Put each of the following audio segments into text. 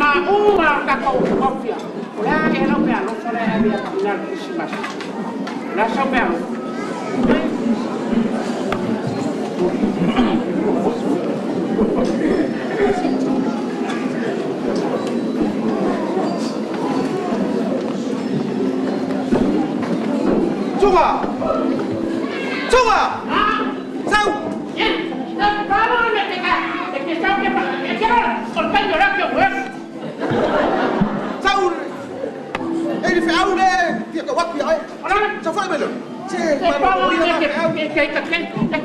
ma uma ka ko kopia. Ora e no me alo sore e via caminar Christmas. La so me alo. Chunga! Chunga! Sao? Vamos, me pega. Es que está que quiero soltar llorar que huevo. Sao? Ele phải ao đây, việc của bác ấy. Sao phải bây giờ?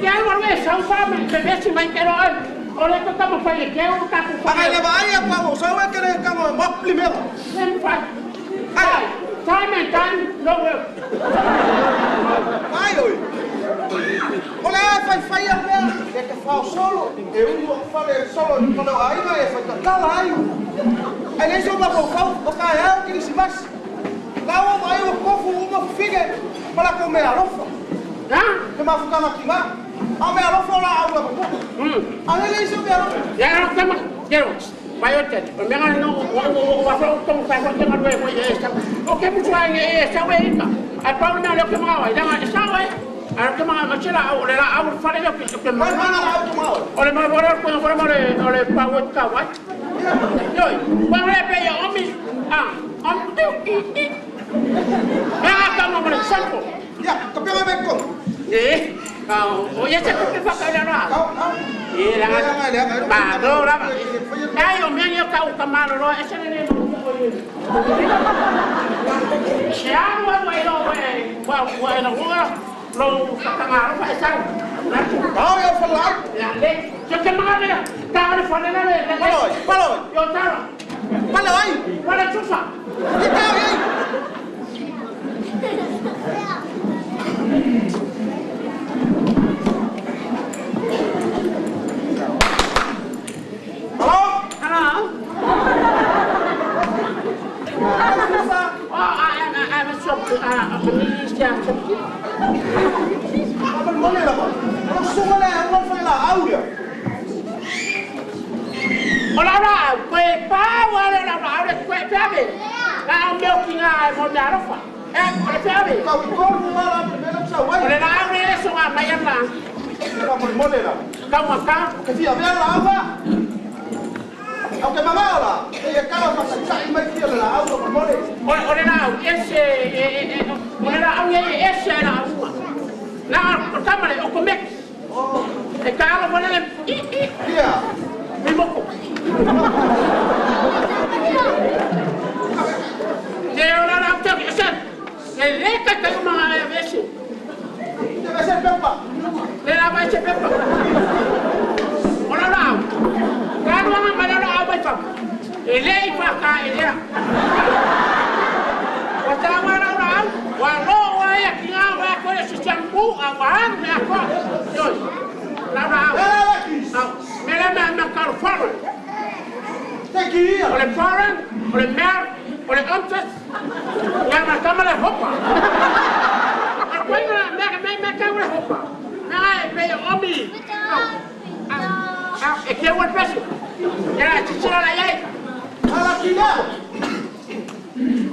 Que algo me sausa me ve si mai quero ai. Ora que estamos para que eu tá com. Ai leva aí a pau, só é que ele cama mop primeiro. Sempre faz. Ai, time no eu. Vai oi. Olha, faz a minha. É que faz solo. Eu não falei solo, quando aí vai fazer cala aí. Aí nem só para o cara que se vai. Lá vai o copo uma figa para comer a lofa. Que mais ficar na quimá? A minha lofa lá a lofa. Aí nem só minha lofa. Já não tem mais. Quero. Vai hotel. O meu não o afro tão faz o tema do esta. O que muito vai esta weika. A Paulo não é que mal. Já esta vai. A que mal mas lá a fala eu que Vai lá o mal. Olha mas agora quando for olha para o outro vai. Oi. Quando é bem homem. Kamu boleh sampo. Ya, tapi apa bekong? Oh ya saya pergi pakai dah. Lah. Baru lah. Ayo menyo kau kemana lo? Esok ni. Siapa lo? Wah lo lo setengah lo pasang. Kau yang pelak. Ya leh. Jangan mana? Kau ni fana le. Paloi. Yo tahu. Paloi. Paloi susah. Kita ni. Hello. I'm a shop. Minister. Apa mana lah? Kalau semua lah, orang fala audio. Olha, foi pau, olha lá, foi pebe. Lá o meu que é moderno, foi pebe. Kau ikut malam berbeda sawai. Olha lá, ele só a mãe lá. Kau mana lah? Kamu makan? Kasi apa lah apa? Kau ke mana lah? Ia kalau pasal cai mai dia lah, audio mana? Olha lá, esse, olha lá, esse era a rua. Lá, pertama ni, o comek. Kalau boleh, Dia. Mimoko. Dia orang nak cakap, Hasan. Mereka kayu mana biasa. Dia biasa berapa? Lera baca paper. Orang tahu. Kan orang mana orang baca. Elei pakai dia. Macam mana orang? Walau waya kira waya kau secampu awan ni apa? Jom. Tahu. Mereka nak foreign. Tegi. Oleh foreign, oleh mer, oleh antes. Yang macam mana hopa? Aku ingat mereka boleh hopa. Nah, saya omi. Aqui é o peso. Era tira lá aí. Ala kita.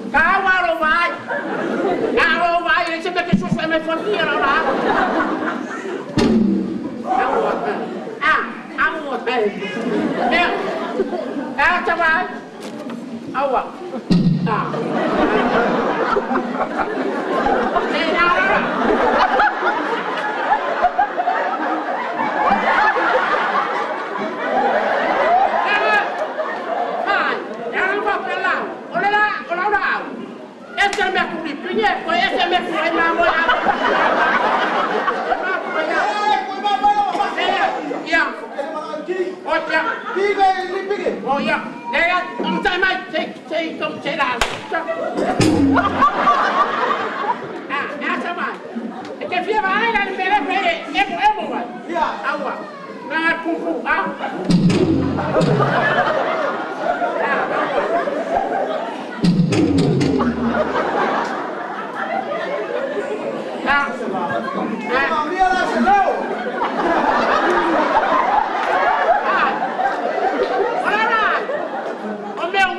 Kau vai. Ele sempre que sofre me família lá. Amor. Coba. Awak. Essa é minha curipinha, essa é minha curipinha, oh ya, dia tak mai saya dah. Sama. Que fia vai lá no pele emo vai. Ya, awak. Nak kuku dia lah sedau. O meu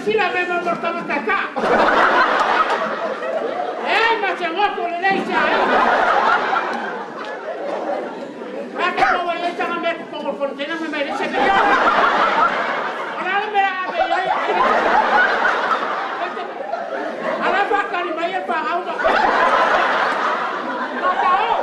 sila me mortama kaka. Macam apa lelai saya? Aku bawa ia jangan mereka pengol kontainer memang saya beli. Orang mereka apa ya? Anak bakal dibayar pak awak. Tak tahu.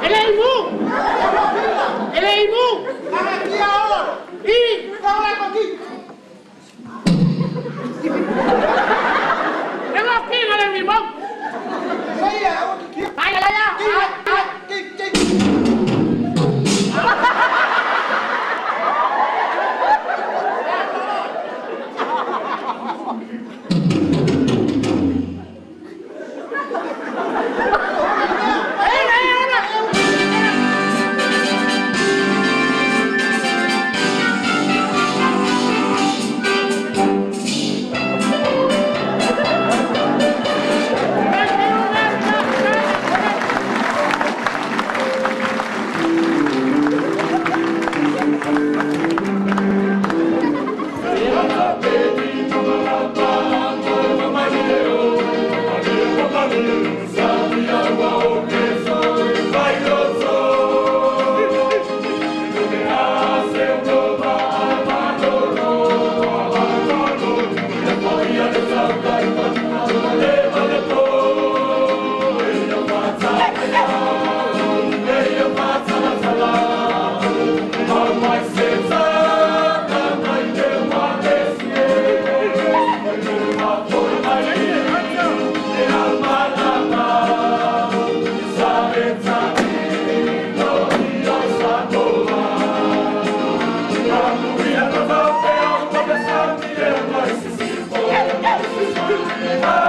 Ele é imu! Ele é imu! Aqui a hora! Ih! Qual é aqui? Eu não quero, ele é meu irmão! Aí é, aqui. Ai, ai, ai! Yeah.